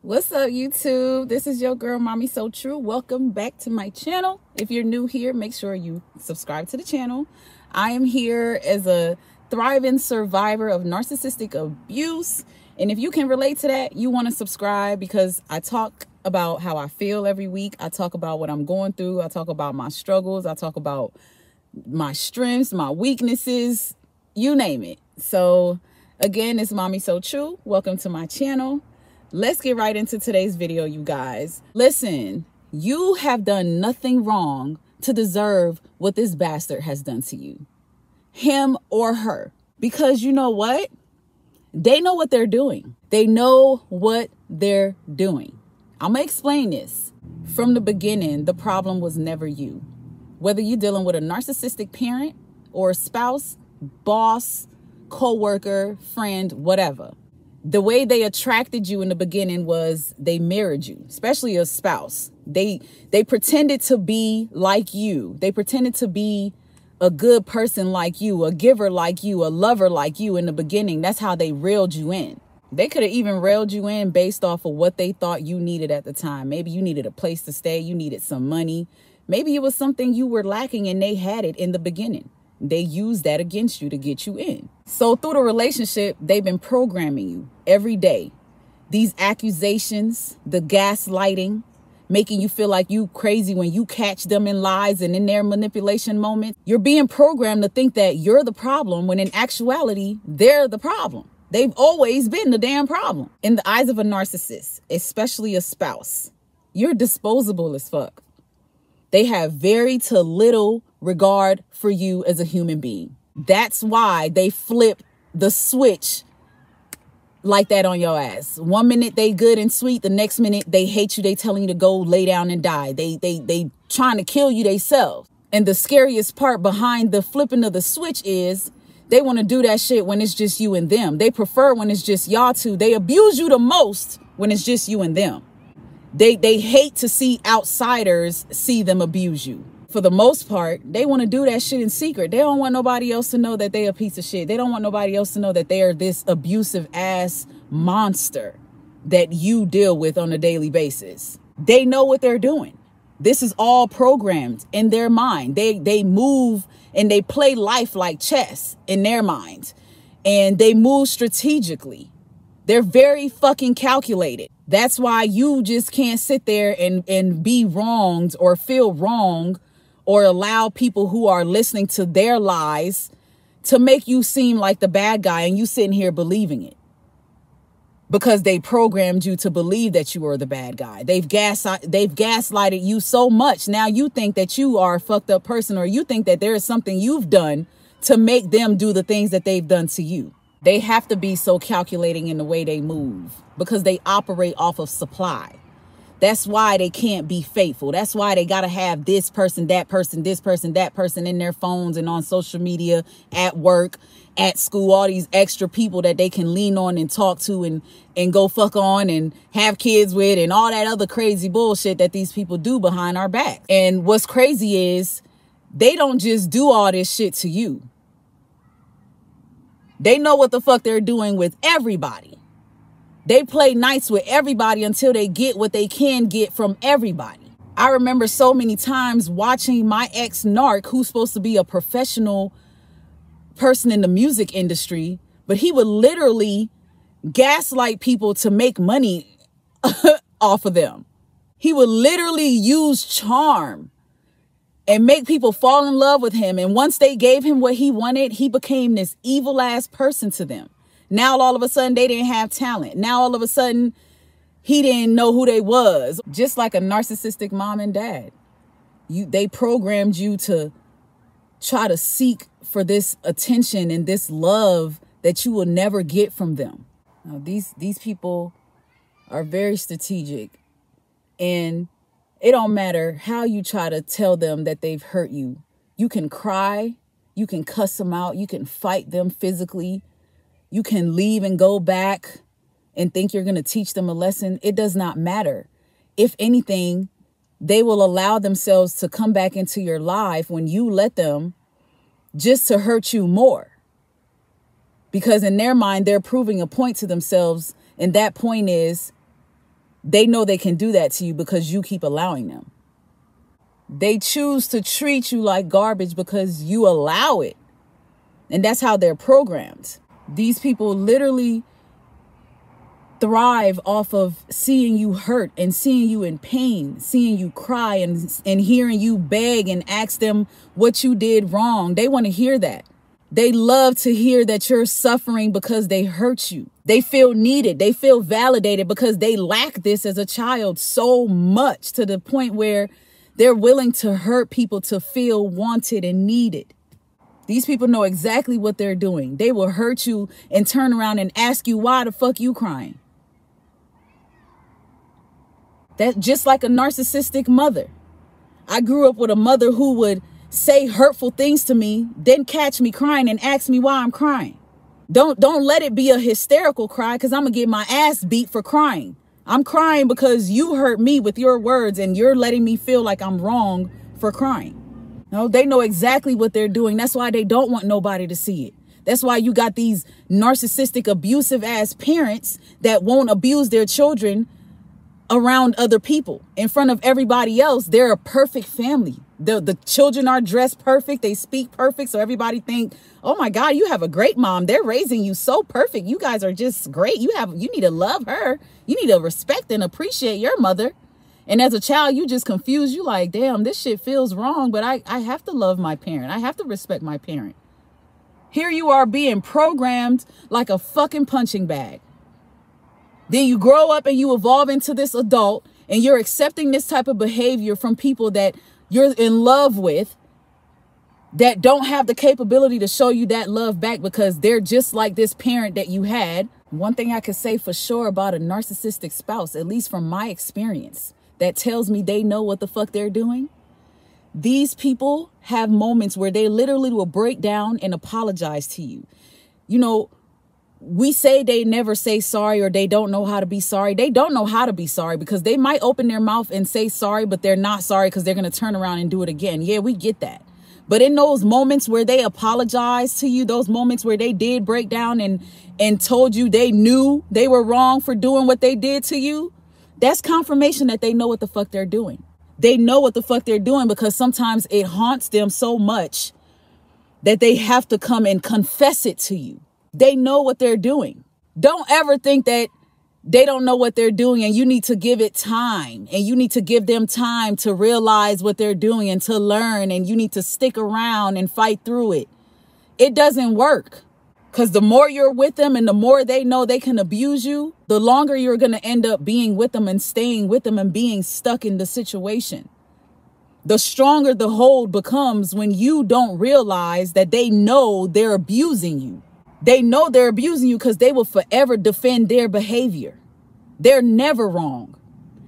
What's up, YouTube? This is your girl, Mommy So True. Welcome back to my channel. If you're new here, make sure you subscribe to the channel. I am here as a thriving survivor of narcissistic abuse. And if you can relate to that, you want to subscribe because I talk about how I feel every week. I talk about what I'm going through. I talk about my struggles. I talk about my strengths, my weaknesses, you name it. So again, it's Mommy So True. Welcome to my channel. Let's get right into today's video, you guys. Listen, you have done nothing wrong to deserve what this bastard has done to you, him or her, because you know what? They know what they're doing. They know what they're doing. I'm gonna explain this. From the beginning, the problem was never you. Whether you're dealing with a narcissistic parent or a spouse, boss, co-worker, friend, whatever. The way they attracted you in the beginning was they mirrored you, especially a spouse. They pretended to be like you. They pretended to be a good person like you, a giver like you, a lover like you in the beginning. That's how they reeled you in. They could have even railed you in based off of what they thought you needed at the time. Maybe you needed a place to stay. You needed some money. Maybe it was something you were lacking and they had it in the beginning. They use that against you to get you in. So through the relationship, they've been programming you every day. These accusations, the gaslighting, making you feel like you crazy when you catch them in lies and in their manipulation moments. You're being programmed to think that you're the problem when in actuality, they're the problem. They've always been the damn problem. In the eyes of a narcissist, especially a spouse, you're disposable as fuck. They have very to little regard for you as a human being. That's why they flip the switch like that on your ass. 1 minute they good and sweet, the next minute they hate you. They telling you to go lay down and die. They trying to kill you themselves. And the scariest part behind the flipping of the switch is they want to do that shit when it's just you and them. They prefer when it's just y'all two. They abuse you the most when it's just you and them. They hate to see outsiders see them abuse you. For the most part, they want to do that shit in secret. They don't want nobody else to know that they a piece of shit. They don't want nobody else to know that they are this abusive ass monster that you deal with on a daily basis. They know what they're doing. This is all programmed in their mind. They move and they play life like chess in their minds. And they move strategically. They're very fucking calculated. That's why you just can't sit there and be wronged or feel wrong or allow people who are listening to their lies to make you seem like the bad guy and you sitting here believing it. Because they programmed you to believe that you are the bad guy. They've gaslighted you so much. Now you think that you are a fucked up person, or you think that there is something you've done to make them do the things that they've done to you. They have to be so calculating in the way they move because they operate off of supply. That's why they can't be faithful. That's why they got to have this person, that person, this person, that person in their phones and on social media, at work, at school, all these extra people that they can lean on and talk to and go fuck on and have kids with and all that other crazy bullshit that these people do behind our back. And what's crazy is they don't just do all this shit to you. They know what the fuck they're doing with everybody. They play nice with everybody until they get what they can get from everybody. I remember so many times watching my ex-narc, who's supposed to be a professional person in the music industry, but he would literally gaslight people to make money off of them. He would literally use charm and make people fall in love with him. And once they gave him what he wanted, he became this evil ass person to them. Now, all of a sudden, they didn't have talent. Now, all of a sudden, he didn't know who they was. Just like a narcissistic mom and dad. They programmed you to try to seek for this attention and this love that you will never get from them. Now, these people are very strategic. And it don't matter how you try to tell them that they've hurt you. You can cry. You can cuss them out. You can fight them physically. You can leave and go back and think you're going to teach them a lesson. It does not matter. If anything, they will allow themselves to come back into your life when you let them, just to hurt you more. Because in their mind, they're proving a point to themselves. And that point is, they know they can do that to you because you keep allowing them. They choose to treat you like garbage because you allow it. And that's how they're programmed. These people literally thrive off of seeing you hurt and seeing you in pain, seeing you cry and hearing you beg and ask them what you did wrong. They want to hear that. They love to hear that you're suffering because they hurt you. They feel needed. They feel validated because they lack this as a child so much to the point where they're willing to hurt people to feel wanted and needed. These people know exactly what they're doing. They will hurt you and turn around and ask you, why the fuck you crying? That's just like a narcissistic mother. I grew up with a mother who would say hurtful things to me, then catch me crying and ask me why I'm crying. Don't let it be a hysterical cry because I'm going to get my ass beat for crying. I'm crying because you hurt me with your words and you're letting me feel like I'm wrong for crying. No, they know exactly what they're doing. That's why they don't want nobody to see it. That's why you got these narcissistic, abusive ass parents that won't abuse their children around other people. In front of everybody else, they're a perfect family. The children are dressed perfect. They speak perfect. So everybody think, oh my God, you have a great mom. They're raising you so perfect. You guys are just great. You need to love her. You need to respect and appreciate your mother. And as a child, you just confused. You like, damn, this shit feels wrong, but I have to love my parent. I have to respect my parent. Here you are being programmed like a fucking punching bag. Then you grow up and you evolve into this adult and you're accepting this type of behavior from people that you're in love with that don't have the capability to show you that love back because they're just like this parent that you had. One thing I could say for sure about a narcissistic spouse, at least from my experience, that tells me they know what the fuck they're doing. These people have moments where they literally will break down and apologize to you. You know, we say they never say sorry or they don't know how to be sorry. They don't know how to be sorry because they might open their mouth and say sorry, but they're not sorry because they're going to turn around and do it again. Yeah, we get that. But in those moments where they apologize to you, those moments where they did break down and told you they knew they were wrong for doing what they did to you, that's confirmation that they know what the fuck they're doing. They know what the fuck they're doing because sometimes it haunts them so much that they have to come and confess it to you. They know what they're doing. Don't ever think that they don't know what they're doing and you need to give it time and you need to give them time to realize what they're doing and to learn and you need to stick around and fight through it. It doesn't work because the more you're with them and the more they know they can abuse you, the longer you're going to end up being with them and staying with them and being stuck in the situation. The stronger the hold becomes when you don't realize that they know they're abusing you. They know they're abusing you because they will forever defend their behavior. They're never wrong.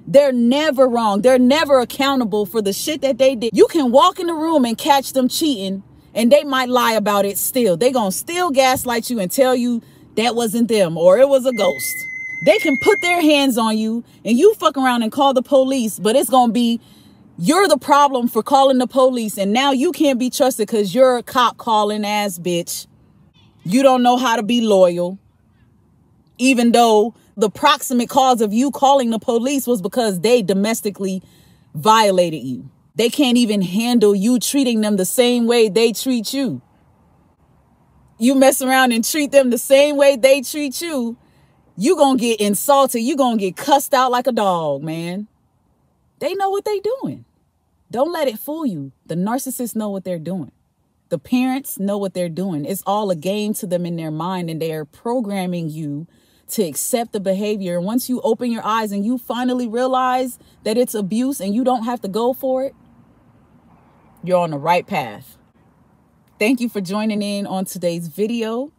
They're never wrong. They're never accountable for the shit that they did. You can walk in the room and catch them cheating and they might lie about it still. They're going to still gaslight you and tell you that wasn't them or it was a ghost. They can put their hands on you and you fuck around and call the police, but it's going to be you're the problem for calling the police. And now you can't be trusted because you're a cop calling ass bitch. You don't know how to be loyal, even though the proximate cause of you calling the police was because they domestically violated you. They can't even handle you treating them the same way they treat you. You mess around and treat them the same way they treat you, you gonna get insulted. You gonna get cussed out like a dog, man. They know what they doing. Don't let it fool you. The narcissists know what they're doing. The parents know what they're doing. It's all a game to them in their mind and they are programming you to accept the behavior. And once you open your eyes and you finally realize that it's abuse and you don't have to go for it, you're on the right path. Thank you for joining in on today's video.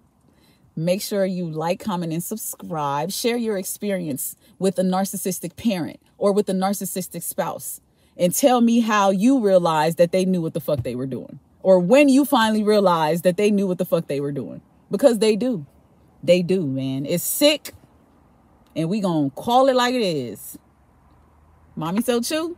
Make sure you like, comment, and subscribe. Share your experience with a narcissistic parent or with a narcissistic spouse. And tell me how you realized that they knew what the fuck they were doing. Or when you finally realized that they knew what the fuck they were doing. Because they do. They do, man. It's sick. And we gonna call it like it is. Mommy So True.